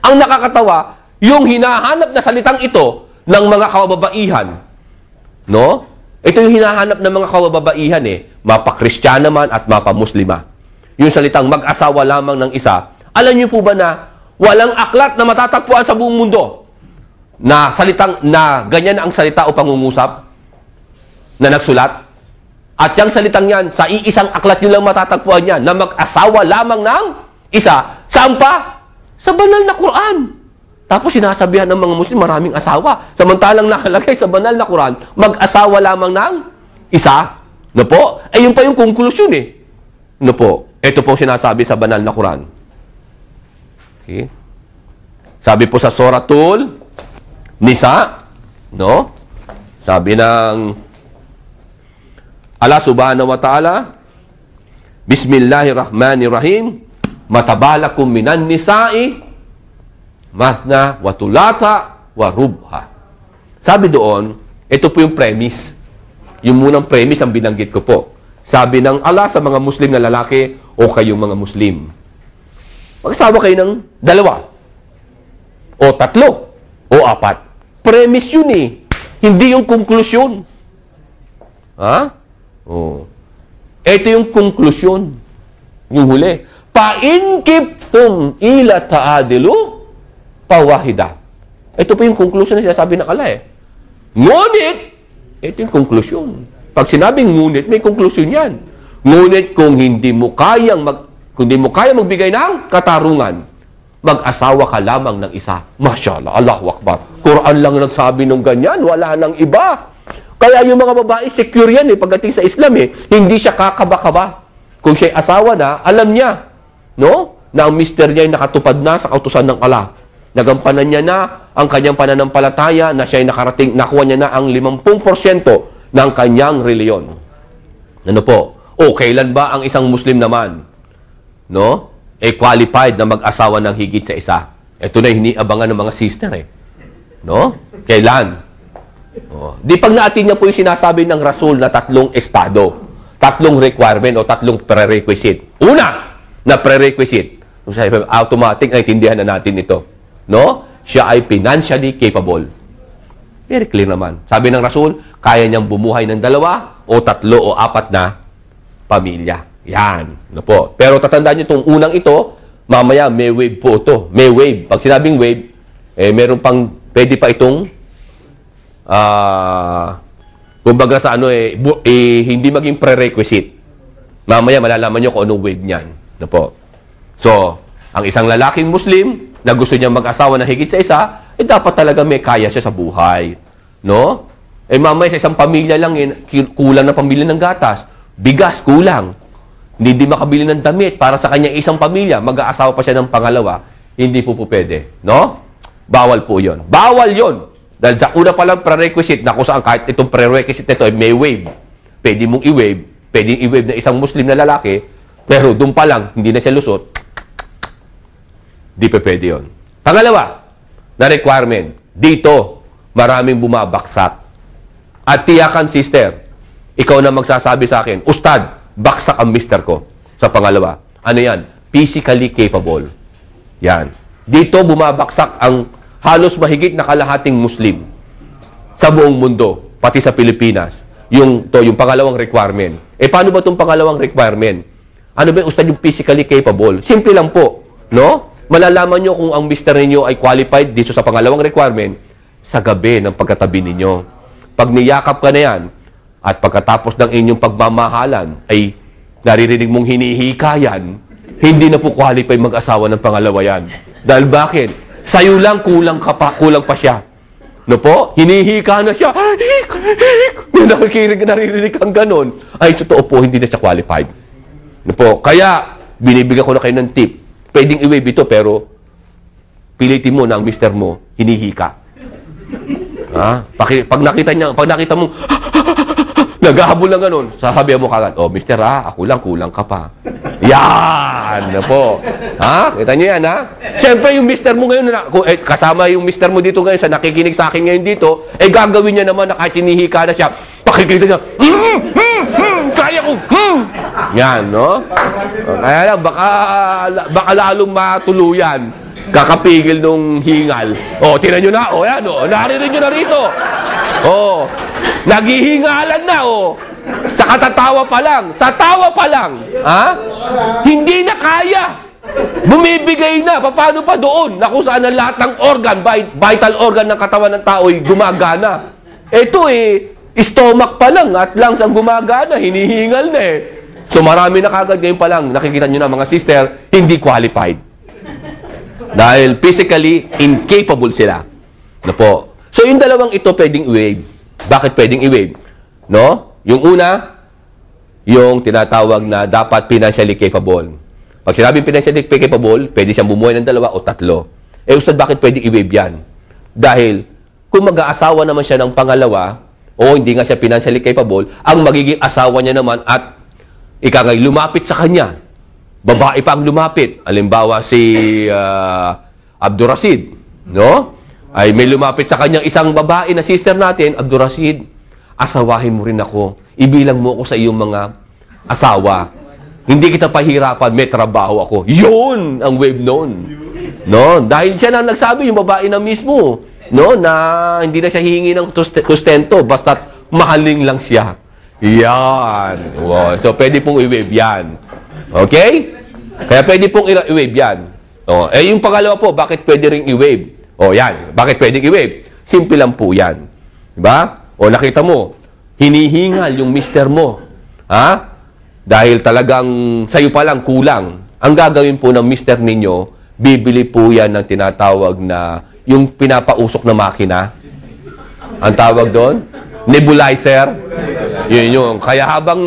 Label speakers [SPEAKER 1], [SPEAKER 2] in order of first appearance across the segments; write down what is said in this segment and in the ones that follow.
[SPEAKER 1] Ang nakakatawa, yung hinahanap na salitang ito ng mga kababaihan, no? Ito yung hinahanap ng mga kababaihan mapa-Kristiyana man at mapa-Muslima. Yung salitang mag-asawa lamang ng isa. Alam niyo po ba na walang aklat na matatagpuan sa buong mundo na salitang na ganyan ang salita o pangungusap na nagsulat? At yung salitang yan, sa iisang aklat nyo lang matatagpuan yan na mag-asawa lamang ng isa. Saan pa? Sa banal na Quran. Tapos sinasabihan ng mga Muslim maraming asawa. Samantalang nakalagay sa banal na Quran, mag-asawa lamang ng isa. No po? Yun pa yung konklusyon No po? Ito po sinasabi sa banal na Quran. Okay? Sabi po sa Suratul Nisa, no? Sabi ng Allah subhanahu wa ta'ala, Bismillahirrahmanirrahim, matabalakum minan nisa'i, mathna wa tulata wa rubha. Sabi doon, ito po yung premise. Yung munang premise ang binanggit ko po. Sabi ng Allah sa mga Muslim na lalaki o kayong mga Muslim, mag-asawa kayo ng dalawa o tatlo o apat. Premise yun hindi yung konklusyon. Ha? Ito yung konklusyon. Yung huli. Pa-in kiptum ila ta'adilu pawahida. Ito po yung conclusion na sinasabi ng Allah Ngunit, ito yung conclusion. Pag sinabing ngunit, may conclusion yan. Ngunit kung hindi mo kayang magbigay ng katarungan, mag-asawa ka lamang ng isa. Masyaallah, Allahu Akbar. Quran lang nagsabi ng ganyan, wala nang iba. Kaya yung mga babae, secure yan pagdating sa Islam Hindi siya kakaba-kaba. Kung siya'y asawa na, alam niya, no? Na ang mister niya ay nakatupad na sa kautusan ng Allah. Nagampanan niya na ang kanyang pananampalataya na siya ay nakuha niya na ang 50% ng kanyang reliyon. Ano po? Kailan ba ang isang Muslim naman, no? Qualified na mag-asawa ng higit sa isa? Ito na hiniabangan ng mga sister No? Kailan? Di pag naatin niya po yung sinasabi ng Rasul na 3 estado, 3 requirement o 3 prerequisite. Una, na prerequisite. Automatic na itindihan na natin ito. No? Siya ay financially capable. Very clear naman. Sabi ng Rasul, kaya niyang bumuhay ng 2 o 3 o 4 na pamilya. Yan. No po. Pero tatandaan niyo itong unang ito, mamaya may wave po ito. May wave. Pag sinabing wave, meron pang, pwede pa itong, kumbaga sa hindi maging prerequisite. Mamaya malalaman niyo kung anong wave niyan. No po. So, ang isang lalaking Muslim na gusto niya mag-asawa na higit sa isa, dapat talaga may kaya siya sa buhay. No? Mamaya sa isang pamilya lang, kulang na pamilya ng gatas. Bigas, kulang. Hindi makabili ng damit para sa kanya isang pamilya. Mag-aasawa pa siya ng pangalawa. Hindi po pwede. No? Bawal po yon. Bawal yon. Dahil sa una pa lang prerequisite na kung saan kahit itong prerequisite nito ay may wave. Pwede mong i-wave. Pwede i-wave na isang Muslim na lalaki. Pero doon pa lang, hindi na siya lusot. Di pa pwede yun. Pangalawa, na requirement. Dito, maraming bumabaksak. At tiyakan, sister, ikaw na magsasabi sa akin, Ustad, baksak ang mister ko. Sa pangalawa. Ano yan? Physically capable. Yan. Dito, bumabaksak ang halos mahigit na kalahating Muslim sa buong mundo, pati sa Pilipinas. Yung pangalawang requirement. Paano ba itong pangalawang requirement? Ano ba, Ustad, yung physically capable? Simple lang po. No? Malalaman nyo kung ang mister ninyo ay qualified dito sa pangalawang requirement sa gabi ng pagkatabi ninyo. Pag niyakap ka na yan, at pagkatapos ng inyong pagmamahalan, ay naririnig mong hinihikayan, hindi na po qualified mag-asawa ng pangalawa yan. Dahil bakit? Sa'yo lang, kulang pa siya. No po? Hinihika na siya. Naririnig kang ganon. Ay, totoo po, hindi na siya qualified. No po? Kaya, binibigyan ko na kayo ng tip. Pwedeng i-wave ito, pero pilitin mo na ang mister mo, hinihika. Pag nakita mo, naghahabol lang ganun, sasabihan mo kagad, mister ako lang, kulang ka pa. Yan! Po. Kita niyo yan, Siyempre, yung mister mo ngayon, kasama yung mister mo dito ngayon, sa nakikinig sa akin ngayon dito, gagawin niya naman na kahit hinihika na siya, pakikita niya, kaya ko, Yan, no? Kaya lang, baka lalong matuluyan. kakapigil nung hingal. O, tinan nyo na. O, yan. O, narinig nyo na rito. O, naghihingalan na. O, sa katatawa pa lang. Sa tawa pa lang. Ha? Hindi na kaya. Bumibigay na. Paano pa doon? Na kung saan ang lahat ng organ, vital organ ng katawan ng tao ay gumagana. Ito stomach pa lang at lungs ang gumagana. Hinihingal na So marami na kagad ngayon pa lang, nakikita nyo na mga sister, hindi qualified. Dahil physically incapable sila. Na po. So yung dalawang ito pwedeng i-waive. Bakit pwedeng i-waive? No? Yung una, yung tinatawag na dapat financially capable. Pag sinabing financially capable, pwede siyang bumuhay ng 2 o 3. Ustad, bakit pwedeng i-waive yan? Dahil kung mag-aasawa naman siya ng pangalawa, o hindi nga siya financially capable, ang magiging asawa niya naman at ikangay lumapit sa kanya. Babae pa ang lumapit. Halimbawa si Abdurasid, no? Ay may lumapit sa kanyang isang babae na sister natin, Abdurasid, asawahin mo rin ako. Ibilang mo ako sa iyong mga asawa. Hindi kita pahirapan, may trabaho ako. Yun ang wave noon. No? Dahil siya na nagsabi, yung babae na mismo, no, na hindi na siya hihingi ng sustento, basta't mahaling lang siya. Yan. Wow. So, pwede pong i-wave yan. Okay? Kaya pwede pong i-wave yan. Yung pangalawa po, bakit pwede rin i-wave? Yan. Bakit pwede i-wave? Simple lang po yan. Diba? Nakita mo, hinihingal yung mister mo. Ha? Dahil talagang sa'yo pa lang kulang. Ang gagawin po ng mister ninyo, bibili po yan ng tinatawag na yung pinapausok na makina. Ang tawag doon? Nebulizer. Yun yung. Kaya habang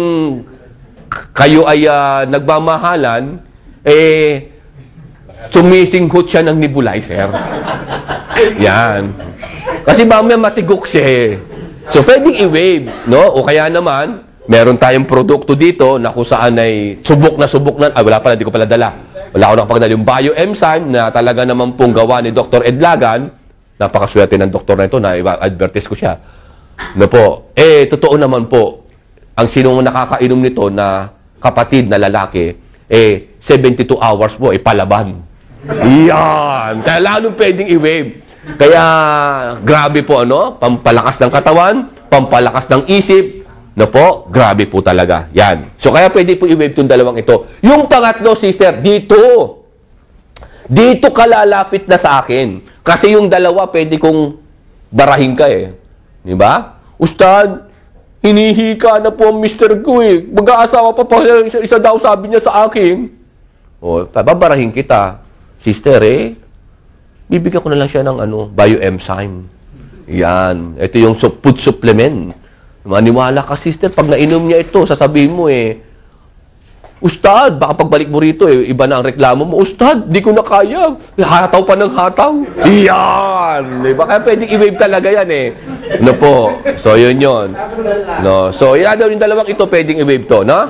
[SPEAKER 1] kayo ay nagmamahalan, sumisinghot siya ng nebulizer. Yan. Kasi mamaya matigok siya So, pwedeng i-wave, no? O kaya naman, meron tayong produkto dito na kung saan ay subok na, wala pala, di ko pala dala. Wala ako nakapagdala. Yung bio-enzyme na talaga naman pong gawa ni Dr. Edlagan, napakaswerte ng doktor na ito, na-advertise ko siya. No po. Totoo naman po, ang sinong nakakainom nito na kapatid na lalaki, 72 hours po, palaban. Yan. Kaya lalong pwedeng i-wave. Kaya, grabe po, pampalakas ng katawan, pampalakas ng isip, po, grabe po talaga. Yan. So, kaya pwede po i-wave itong dalawang ito. Yung pangatlo, sister, dito. Dito ka lalapit na sa akin. Kasi yung dalawa, pwede kong barahin ka Di ba? Ustad, hinihika na po ang mister ko Mag-aasawa pa isa daw sabi niya sa akin. Babarahin kita. Sister bibigyan ko na lang siya ng bio-enzyme. Yan. Ito yung food supplement. Maniwala ka, sister. Pag nainom niya ito, sasabihin mo Ustad, baka pagbalik mo rito, iba na ang reklamo mo. Ustad, di ko na kaya. Hataw pa ng hataw. Yan. Diba? Kaya pwedeng i-wave talaga yan po. So, yun. No? So, yan daw yung dalawang ito, pwedeng i-wave to, no?